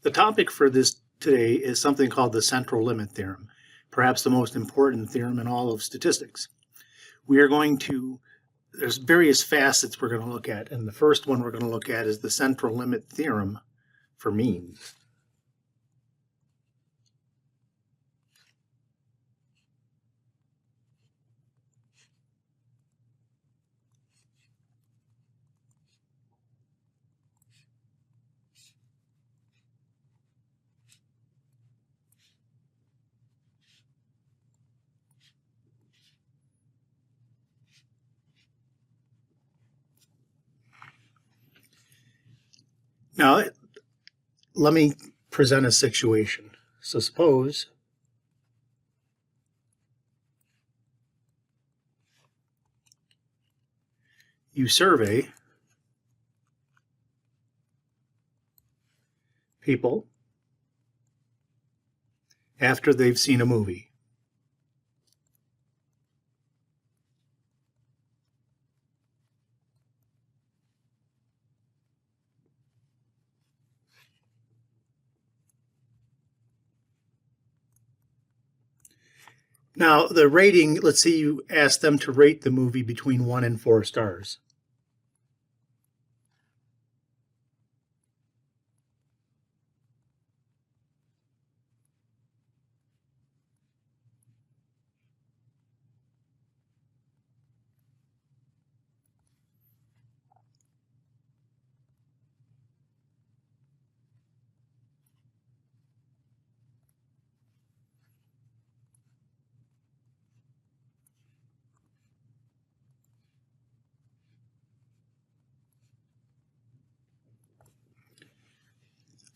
The topic for this today is something called the central limit theorem, perhaps the most important theorem in all of statistics. There's various facets we're going to look at, and the first one we're going to look at is the central limit theorem for means. Now, let me present a situation. So suppose you survey people after they've seen a movie. Now, the rating, let's say you ask them to rate the movie between 1 and 4 stars.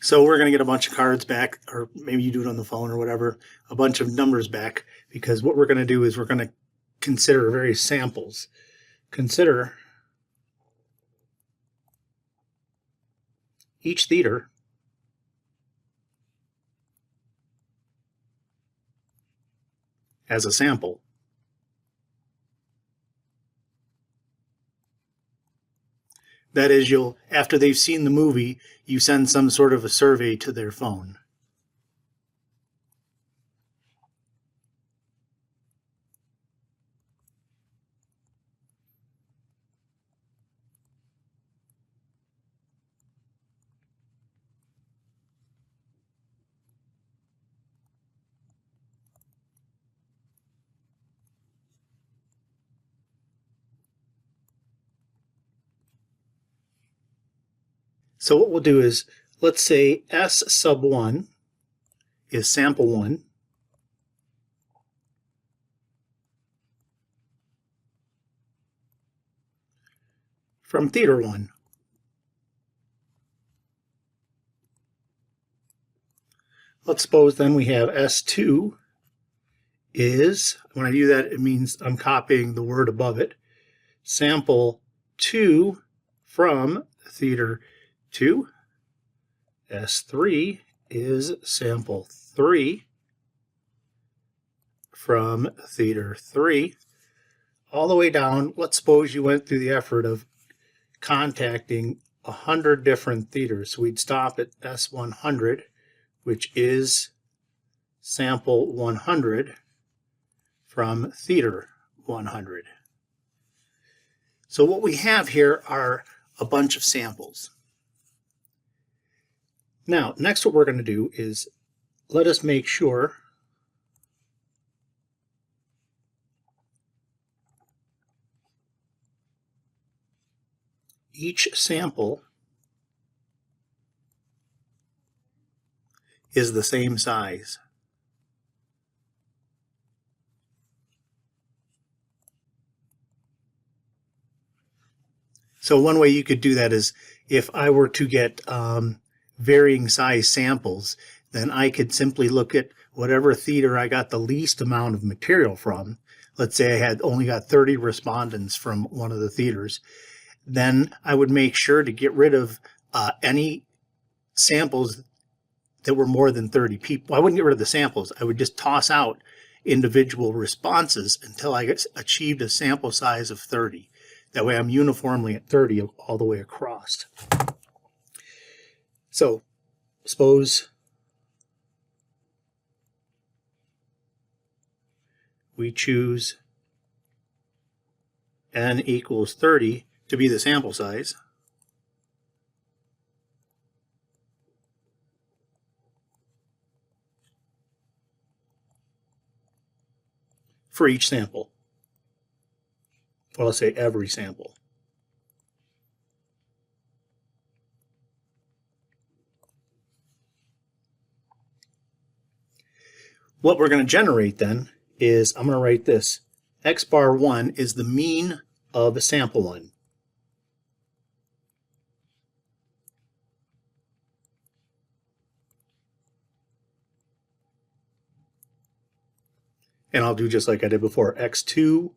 So we're going to get a bunch of cards back, or maybe you do it on the phone or whatever, a bunch of numbers back, because what we're going to do is we're going to consider various samples. Consider each theater as a sample. That is, after they've seen the movie, you send some sort of a survey to their phone. So what we'll do is, let's say S sub 1 is sample 1. From theater 1. Let's suppose then we have S2 is, when I do that, it means I'm copying the word above it, sample 2 from theater 2. S3 is sample 3 from theater 3. All the way down, let's suppose you went through the effort of contacting 100 different theaters. So we'd stop at S100, which is sample 100 from theater 100. So what we have here are a bunch of samples. Now, next what we're going to do is let us make sure each sample is the same size. So one way you could do that is if I were to get varying size samples, then I could simply look at whatever theater I got the least amount of material from. Let's say I had only got 30 respondents from one of the theaters. Then I would make sure to get rid of any samples that were more than 30 people. I wouldn't get rid of the samples. I would just toss out individual responses until I achieved a sample size of 30. That way I'm uniformly at 30 all the way across. So suppose we choose n equals 30 to be the sample size. For each sample. Well, let's say every sample. What we're going to generate then is, I'm going to write this. X bar 1 is the mean of sample 1. And I'll do just like I did before. X2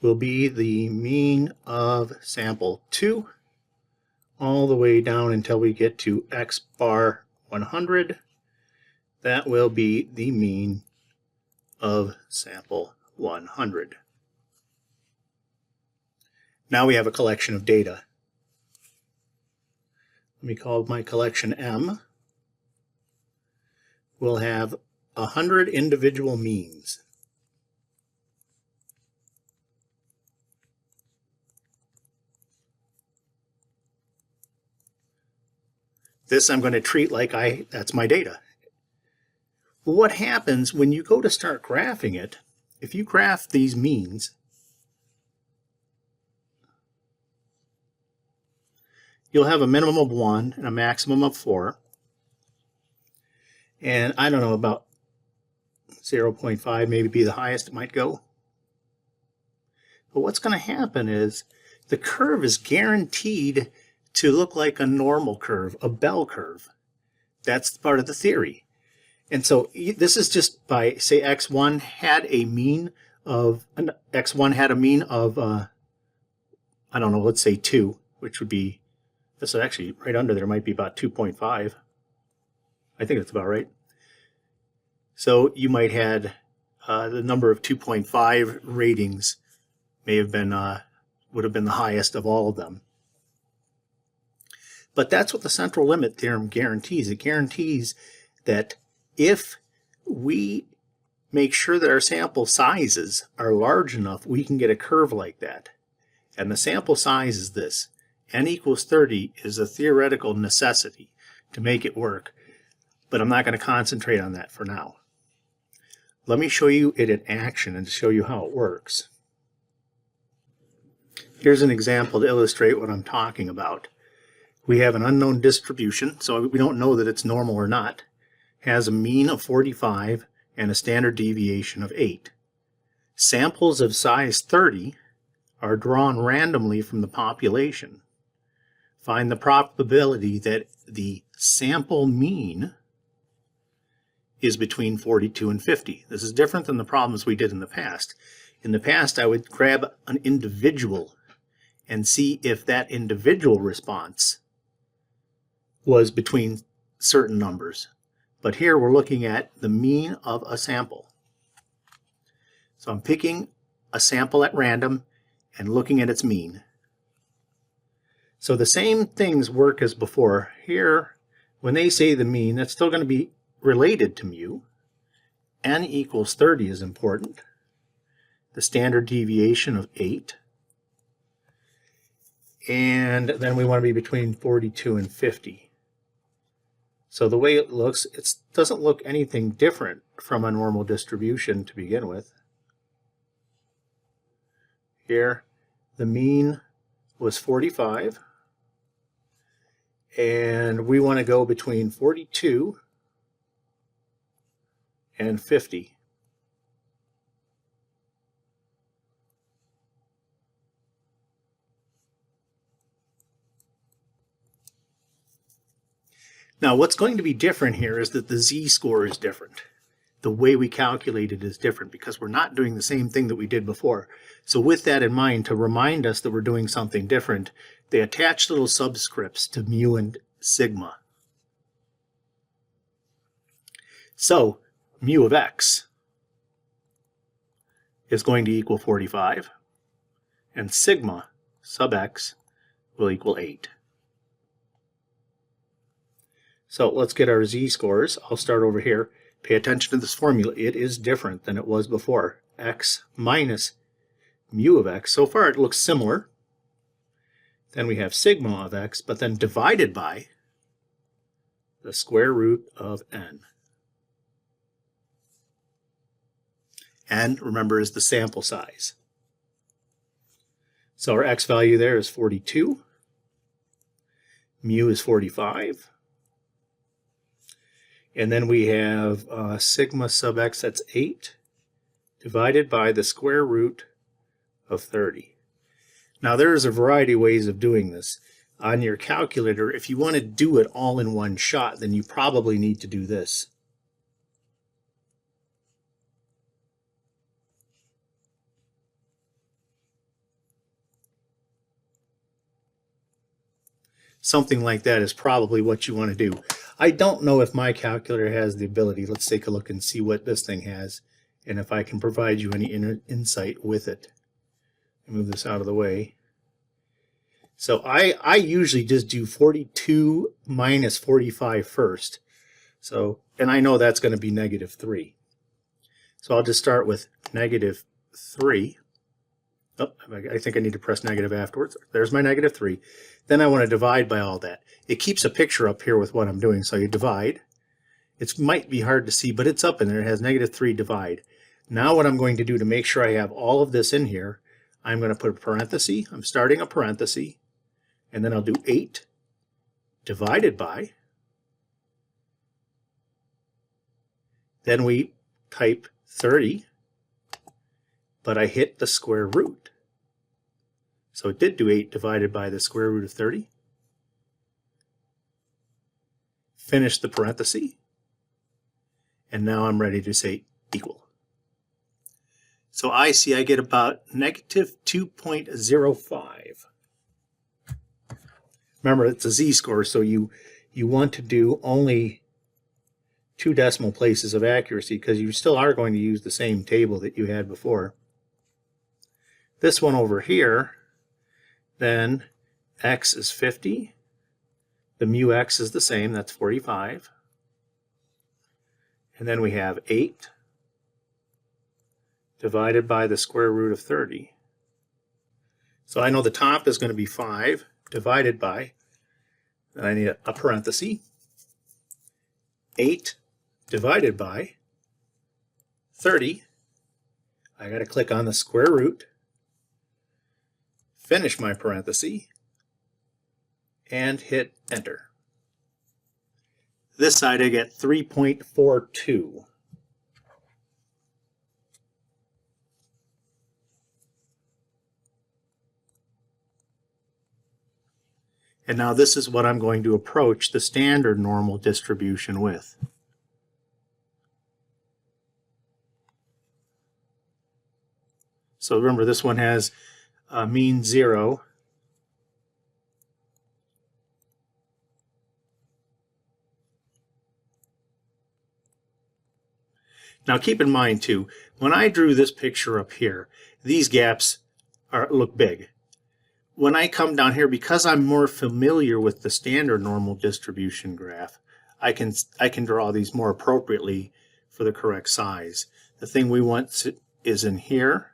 will be the mean of sample 2 all the way down until we get to X bar 100. That will be the mean of sample 100. Now we have a collection of data. Let me call my collection M. We'll have 100 individual means. This I'm going to treat like that's my data. Well, what happens when you go to start graphing it, if you graph these means, you'll have a minimum of 1 and a maximum of 4. And I don't know, about 0.5 maybe be the highest it might go. But what's going to happen is the curve is guaranteed to look like a normal curve, a bell curve. That's part of the theory. And so this is just by, say, x1 had a mean of, I don't know, let's say 2, which would be, this is actually right under there, might be about 2.5. I think that's about right. So you might had the number of 2.5 ratings may have been, would have been the highest of all of them. But that's what the central limit theorem guarantees. It guarantees that if we make sure that our sample sizes are large enough, we can get a curve like that. And the sample size is this. N equals 30 is a theoretical necessity to make it work, but I'm not going to concentrate on that for now. Let me show you it in action and show you how it works. Here's an example to illustrate what I'm talking about. We have an unknown distribution, so we don't know that it's normal or not. Has a mean of 45 and a standard deviation of 8. Samples of size 30 are drawn randomly from the population. Find the probability that the sample mean is between 42 and 50. This is different than the problems we did in the past. In the past, I would grab an individual and see if that individual response was between certain numbers. But here we're looking at the mean of a sample. So I'm picking a sample at random and looking at its mean. So the same things work as before. Here, when they say the mean, that's still going to be related to mu. N equals 30 is important. The standard deviation of 8. And then we want to be between 42 and 50. So the way it looks, it doesn't look anything different from a normal distribution to begin with. Here, the mean was 45. And we want to go between 42 and 50. Now, what's going to be different here is that the z-score is different. The way we calculate it is different because we're not doing the same thing that we did before. So with that in mind, to remind us that we're doing something different, they attach little subscripts to mu and sigma. So mu of x is going to equal 45, and sigma sub x will equal 8. So let's get our z-scores. I'll start over here. Pay attention to this formula. It is different than it was before. X minus mu of x. So far it looks similar. Then we have sigma of x, but then divided by the square root of n. N, remember, is the sample size. So our x value there is 42. Mu is 45. And then we have sigma sub x, that's 8, divided by the square root of 30. Now there's a variety of ways of doing this. On your calculator, if you want to do it all in one shot, then you probably need to do this. Something like that is probably what you want to do. I don't know if my calculator has the ability. Let's take a look and see what this thing has, and if I can provide you any insight with it. Move this out of the way. So I usually just do 42 minus 45 first. So, and I know that's going to be negative 3. So I'll just start with negative 3. Oh, I think I need to press negative afterwards. There's my negative 3. Then I want to divide by all that. It keeps a picture up here with what I'm doing. So you divide. It might be hard to see, but it's up in there. It has negative 3 divide. Now what I'm going to do to make sure I have all of this in here, I'm going to put a parenthesis. I'm starting a parenthesis. And then I'll do 8 divided by. Then we type 30, but I hit the square root. So it did do 8 divided by the square root of 30. Finish the parenthesis. And now I'm ready to say equal. So I see I get about negative 2.05. Remember, it's a z-score, so you want to do only 2 decimal places of accuracy because you still are going to use the same table that you had before. This one over here, then x is 50. The mu x is the same, that's 45. And then we have 8 divided by the square root of 30. So I know the top is going to be 5 divided by, and I need a parenthesis, 8 divided by 30. I got to click on the square root, finish my parenthesis, and hit enter. This side I get 3.42. And now this is what I'm going to approach the standard normal distribution with. So remember, this one has mean 0. Now keep in mind too, when I drew this picture up here, these gaps look big. When I come down here, because I'm more familiar with the standard normal distribution graph, I can draw these more appropriately for the correct size. The thing we want is in here,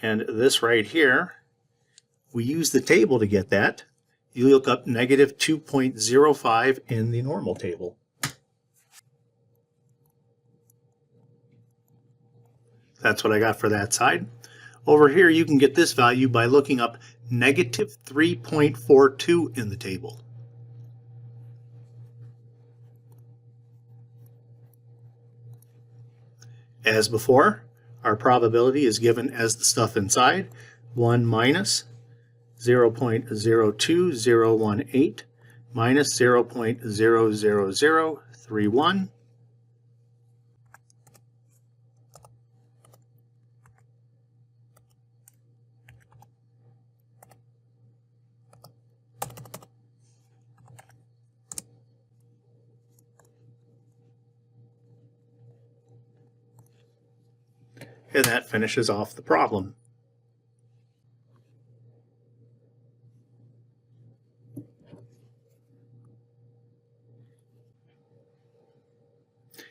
and this right here, we use the table to get that. You look up negative 2.05 in the normal table. That's what I got for that side. Over here, you can get this value by looking up negative 3.42 in the table. As before, our probability is given as the stuff inside, 1 minus 0.02018 minus 0.00031. And that finishes off the problem.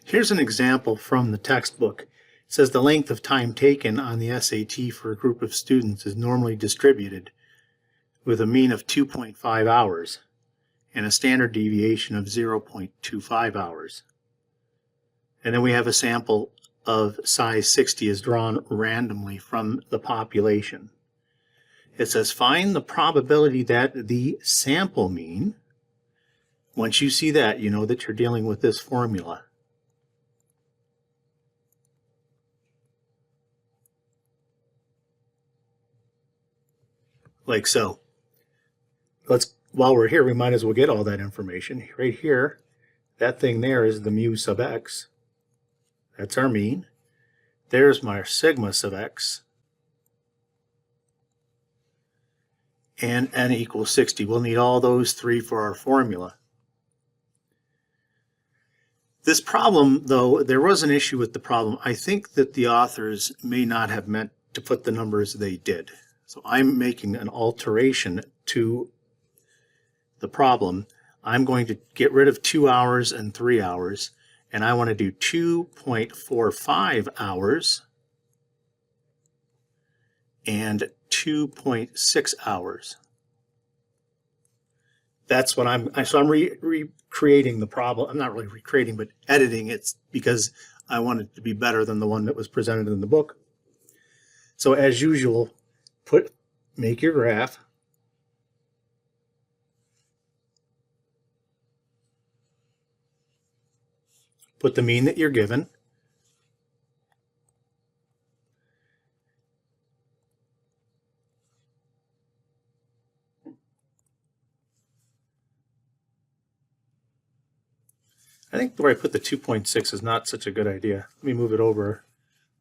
Here's an example from the textbook. It says the length of time taken on the SAT for a group of students is normally distributed with a mean of 2.5 hours and a standard deviation of 0.25 hours. And then we have a sample of size 60 is drawn randomly from the population. It says find the probability that the sample mean, once you see that, you know that you're dealing with this formula. Like so. While we're here, we might as well get all that information. Right here, that thing there is the mu sub x. That's our mean. There's my sigma sub x. And n equals 60. We'll need all those three for our formula. This problem, though, there was an issue with the problem. I think that the authors may not have meant to put the numbers they did. So I'm making an alteration to the problem. I'm going to get rid of 2 hours and 3 hours, and I want to do 2.45 hours and 2.6 hours. That's what so I'm recreating the problem. I'm not really recreating, but editing it because I want it to be better than the one that was presented in the book. So as usual, make your graph. Put the mean that you're given. I think where I put the 2.6 is not such a good idea. Let me move it over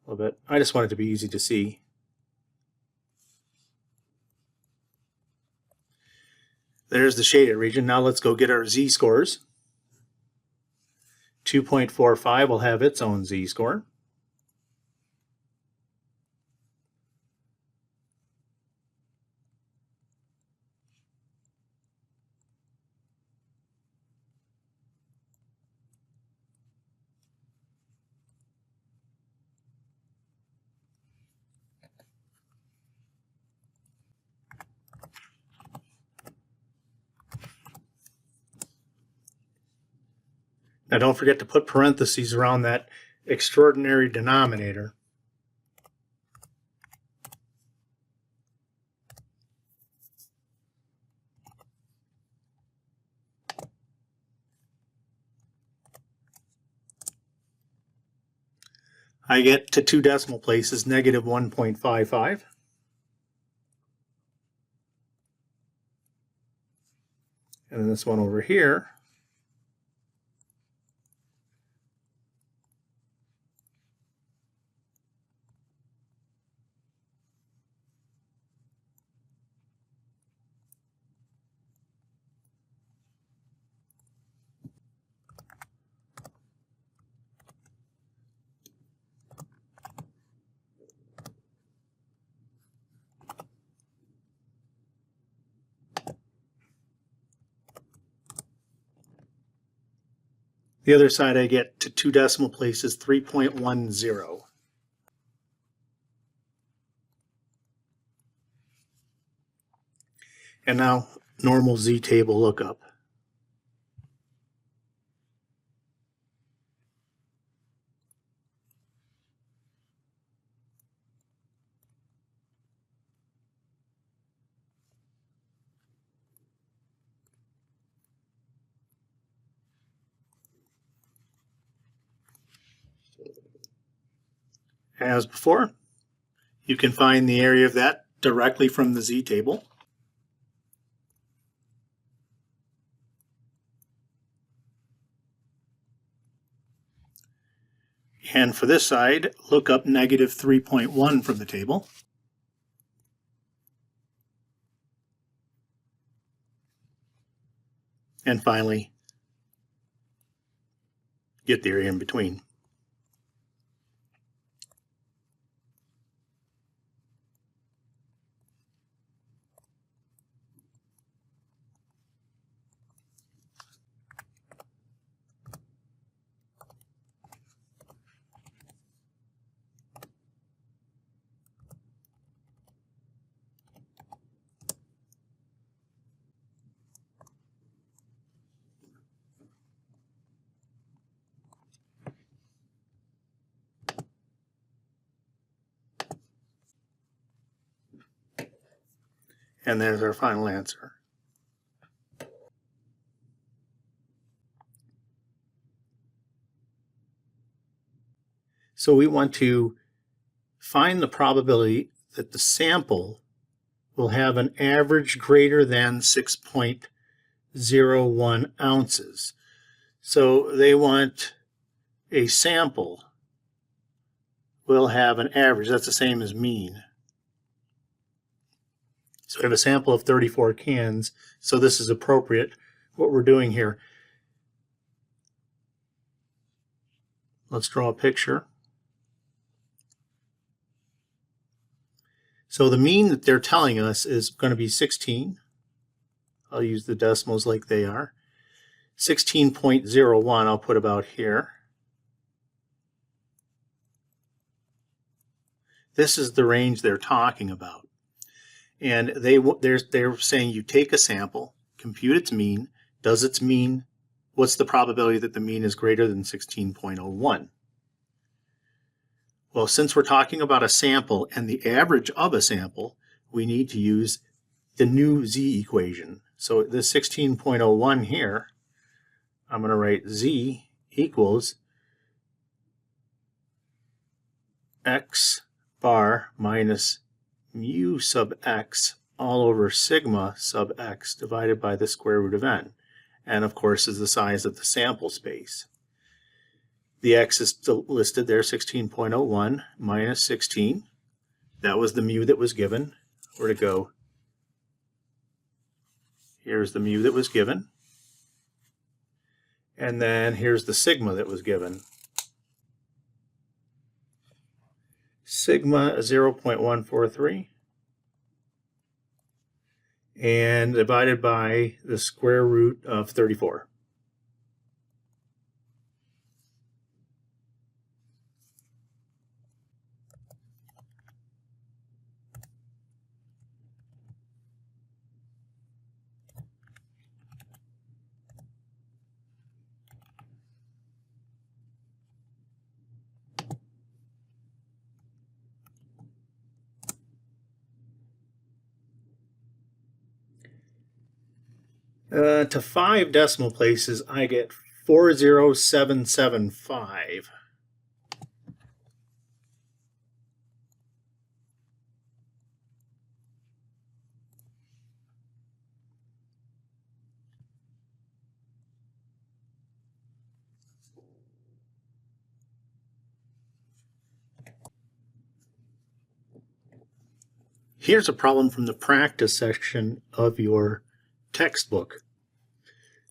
a little bit. I just want it to be easy to see. There's the shaded region. Now let's go get our z-scores. 2.45 will have its own z-score. Now don't forget to put parentheses around that extraordinary denominator. I get to 2 decimal places, negative 1.55. And then this one over here, the other side I get to 2 decimal places, 3.10. And now normal z-table lookup. As before, you can find the area of that directly from the z-table. And for this side, look up negative 3.1 from the table. And finally, get the area in between. And there's our final answer. So we want to find the probability that the sample will have an average greater than 6.01 ounces. So they want a sample will have an average. That's the same as mean. So we have a sample of 34 cans. So this is appropriate, what we're doing here. Let's draw a picture. So the mean that they're telling us is going to be 16. I'll use the decimals like they are. 16.01 I'll put about here. This is the range they're talking about. And they're saying you take a sample, compute its mean. Does its mean, what's the probability that the mean is greater than 16.01? Well, since we're talking about a sample and the average of a sample, we need to use the new z equation. So this 16.01 here, I'm going to write z equals x bar minus mu sub x all over sigma sub x divided by the square root of n. And of course is the size of the sample space. The x is listed there, 16.01 minus 16. That was the mu that was given. Where'd it go? Here's the mu that was given. And then here's the sigma that was given. Sigma 0.143. And divided by the square root of 34. To 5 decimal places, I get 40775. Here's a problem from the practice section of your textbook.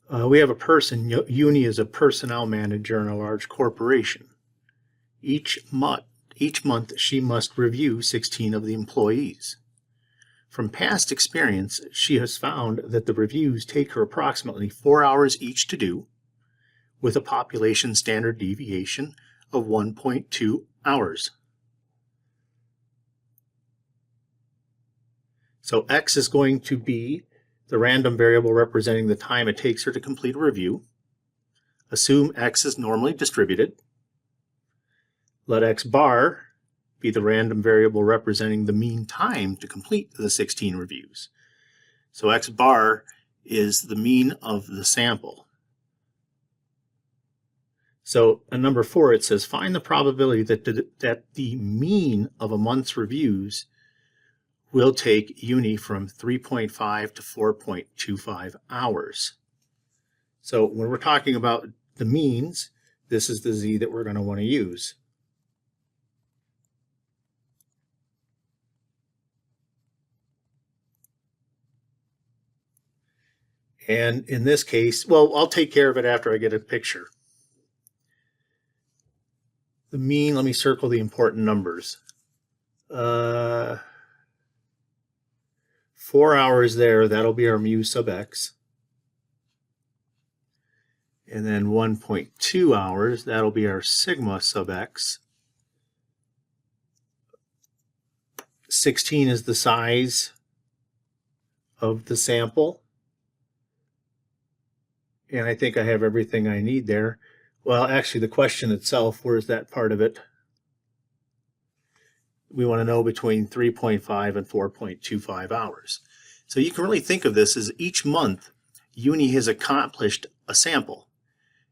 We have a person, Uni is a personnel manager in a large corporation. Each month she must review 16 of the employees. From past experience, she has found that the reviews take her approximately 4 hours each to do, with a population standard deviation of 1.2 hours. So x is going to be the random variable representing the time it takes her to complete a review. Assume x is normally distributed. Let x bar be the random variable representing the mean time to complete the 16 reviews. So x bar is the mean of the sample. So in number 4 it says find the probability that the mean of a month's reviews will take Uni from 3.5 to 4.25 hours. So when we're talking about the means, this is the z that we're going to want to use. And in this case, well, I'll take care of it after I get a picture. The mean, let me circle the important numbers. 4 hours there, that'll be our mu sub x. And then 1.2 hours, that'll be our sigma sub x. 16 is the size of the sample. And I think I have everything I need there. Well, actually, the question itself, where's that part of it? We want to know between 3.5 and 4.25 hours. So you can really think of this as each month, Uni has accomplished a sample.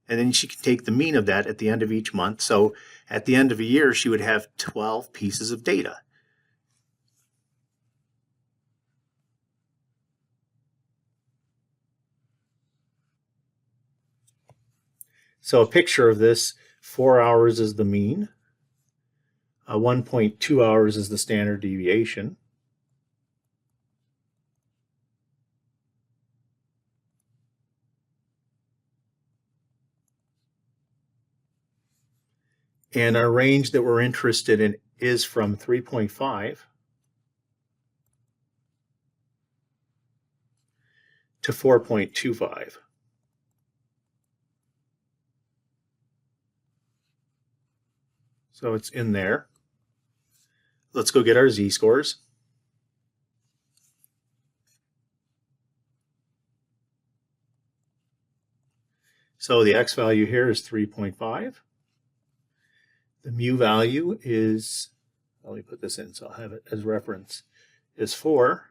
And then she can take the mean of that at the end of each month. So at the end of a year, she would have 12 pieces of data. So a picture of this, 4 hours is the mean, 1.2 hours is the standard deviation. And our range that we're interested in is from 3.5 to 4.25. So it's in there. Let's go get our z-scores. So the x value here is 3.5. The mu value is, let me put this in so I'll have it as reference, is 4.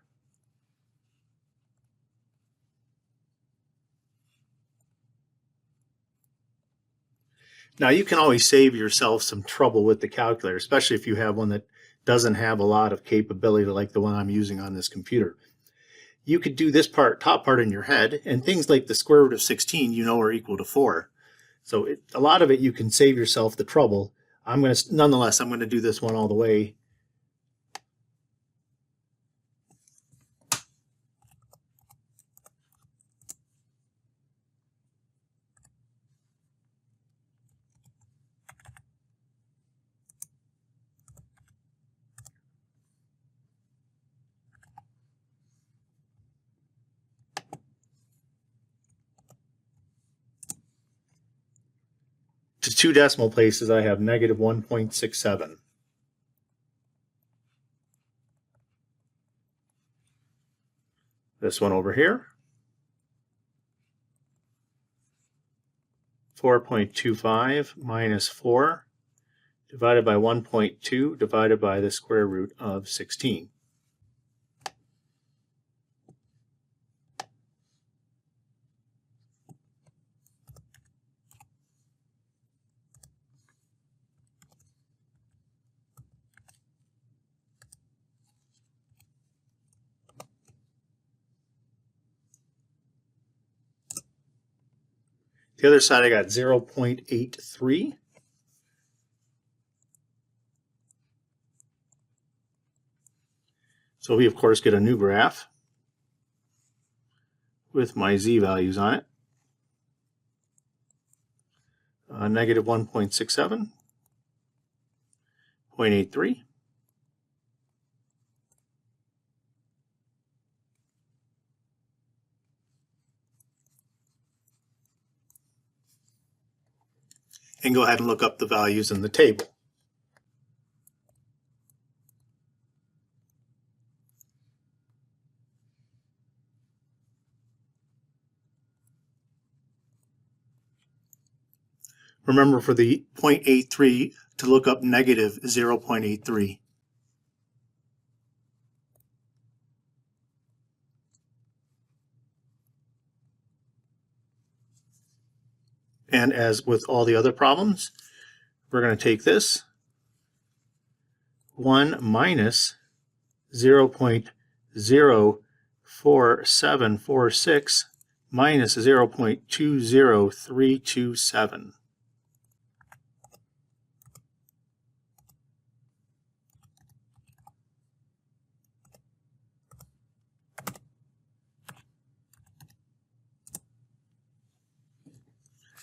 Now you can always save yourself some trouble with the calculator, especially if you have one that doesn't have a lot of capability like the one I'm using on this computer. You could do this part, top part in your head, and things like the square root of 16 you know are equal to 4. So a lot of it you can save yourself the trouble. Nonetheless, I'm going to do this one all the way. To 2 decimal places, I have negative 1.67. This one over here, 4.25 minus 4 divided by 1.2 divided by the square root of 16. The other side I got 0.83. So we of course get a new graph with my z values on it. Negative 1.67, 0.83. And go ahead and look up the values in the table. Remember for the 0.83 to look up negative 0.83. And as with all the other problems, we're going to take this 1 minus 0.04746 minus 0.20327.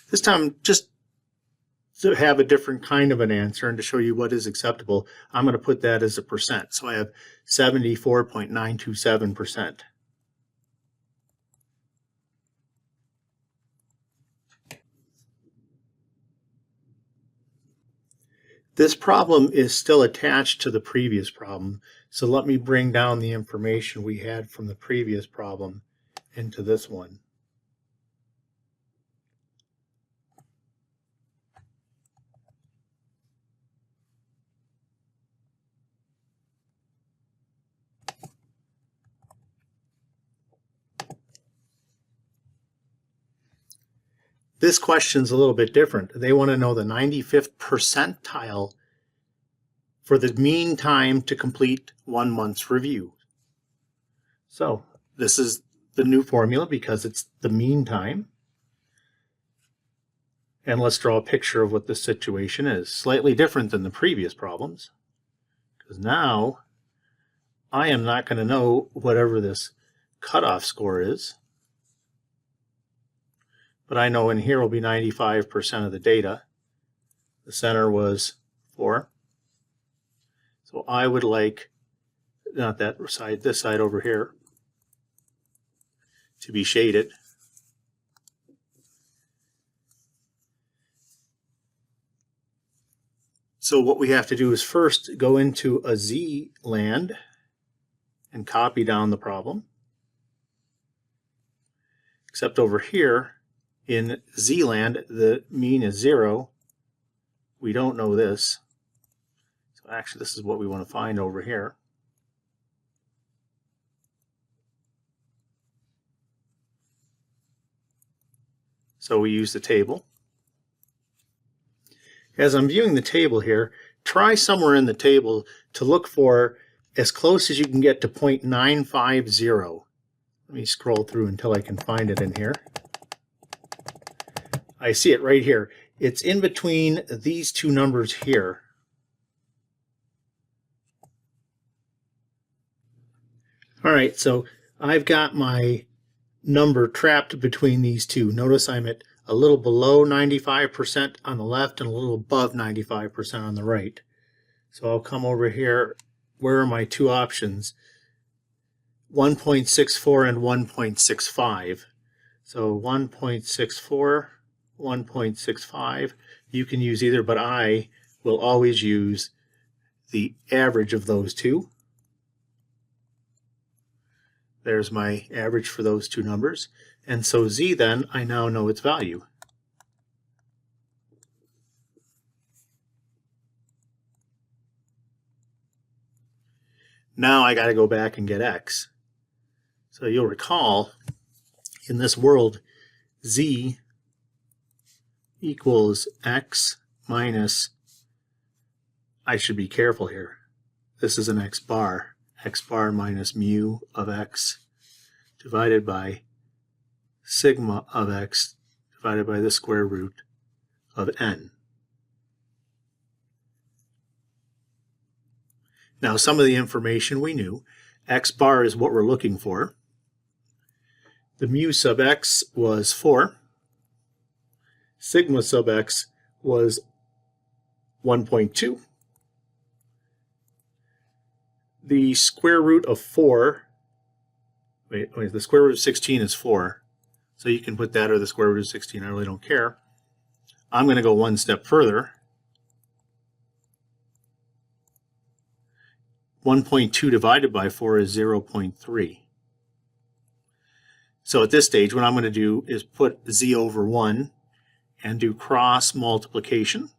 This time, just to have a different kind of an answer and to show you what is acceptable, I'm going to put that as a percent. So I have 74.927%. This problem is still attached to the previous problem. So let me bring down the information we had from the previous problem into this one. This question's a little bit different. They want to know the 95th percentile for the mean time to complete 1 month's review. So this is the new formula because it's the mean time. And let's draw a picture of what this situation is. Slightly different than the previous problems, because now I am not going to know whatever this cutoff score is, but I know in here will be 95% of the data. The center was 4. So I would like, not that side, this side over here, to be shaded. So what we have to do is first go into a Z land and copy down the problem. Except over here in Z land, the mean is 0. We don't know this. So actually this is what we want to find over here. So we use the table. As I'm viewing the table here, try somewhere in the table to look for as close as you can get to 0.950. Let me scroll through until I can find it in here. I see it right here. It's in between these two numbers here. All right, so I've got my number trapped between these two. Notice I'm at a little below 95% on the left and a little above 95% on the right. So I'll come over here. Where are my two options? 1.64 and 1.65. So 1.64, 1.65. You can use either, but I will always use the average of those two. There's my average for those two numbers. And so Z then, I now know its value. Now I got to go back and get X. So you'll recall, in this world, Z equals X minus, I should be careful here. This is an X bar minus mu of X divided by sigma of X divided by the square root of N. Now some of the information we knew. X bar is what we're looking for. The mu sub X was 4. Sigma sub X was 1.2. The square root of 4, the square root of 16 is 4. So you can put that or the square root of 16, I really don't care. I'm going to go one step further. 1.2 divided by 4 is 0.3. So at this stage, what I'm going to do is put Z over 1 and do cross multiplication.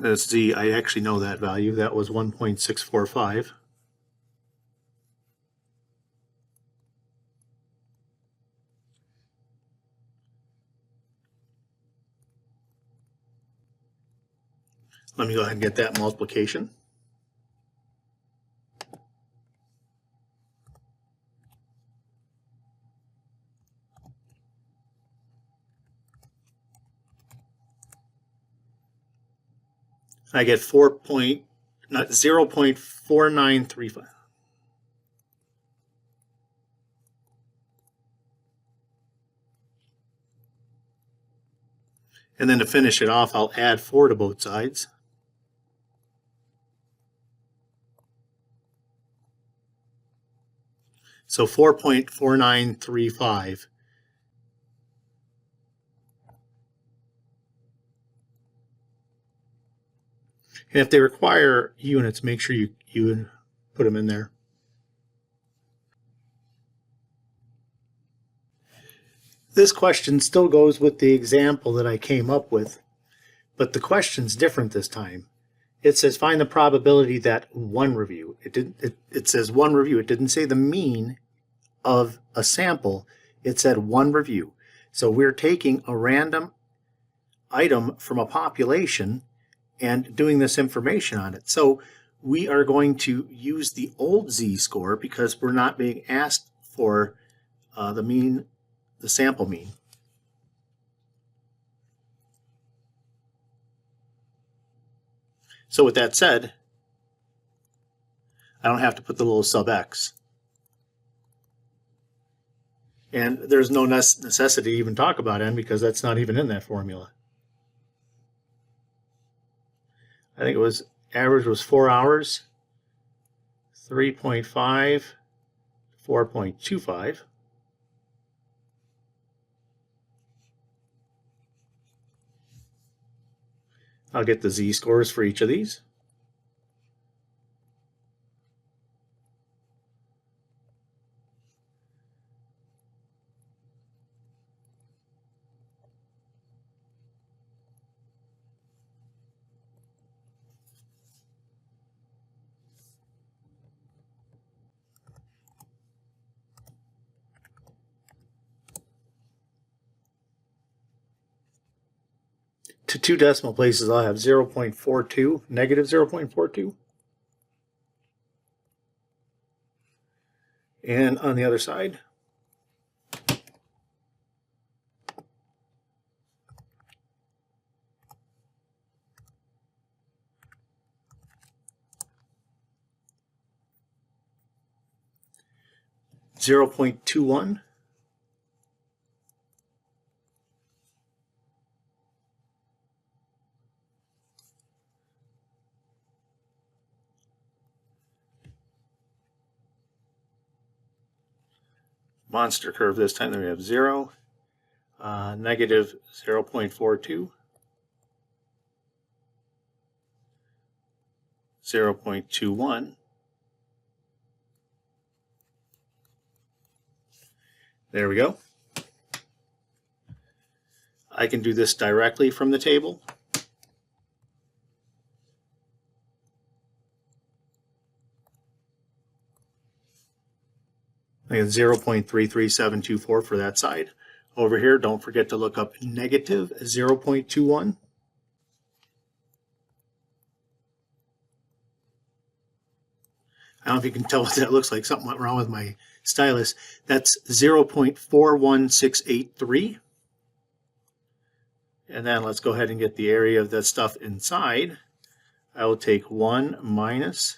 That's Z. I actually know that value. That was 1.645. Let me go ahead and get that multiplication. I get 0.4935. And then to finish it off, I'll add 4 to both sides. So 4.4935. And if they require units, make sure you put them in there. This question still goes with the example that I came up with, But the question's different this time. It says find the probability that one review. It says one review. It didn't say the mean of a sample. It said one review. So we're taking a random item from a population and doing this information on it. So we are going to use the old z-score because we're not being asked for the sample mean. So with that said, I don't have to put the little sub x. And there's no necessity to even talk about n because that's not even in that formula. I think it was average was 4 hours, 3.5, 4.25. I'll get the z-scores for each of these. To 2 decimal places, I'll have 0.42, negative 0.42. And on the other side, $0.21. Monster curve this time. Then we have 0, negative 0.42, 0.21. There we go. I can do this directly from the table. I get 0.33724 for that side. Over here, don't forget to look up negative 0.21. I don't know if you can tell what that looks like. Something went wrong with my stylus. That's 0.41683. And then let's go ahead and get the area of that stuff inside. I will take 1 minus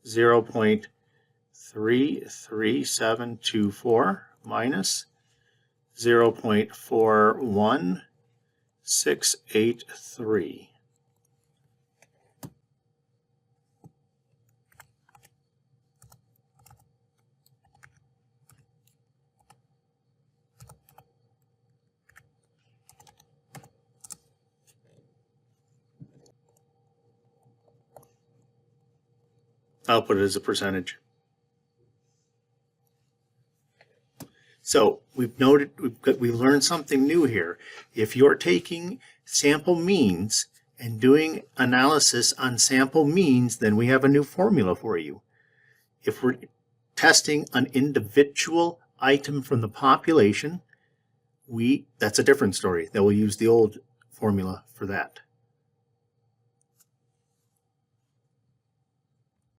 0.33724 minus 0.41683. I'll put it as a percentage. So we've learned something new here. If you're taking sample means and doing analysis on sample means, then we have a new formula for you. If we're testing an individual item from the population, that's a different story. Then we'll use the old formula for that.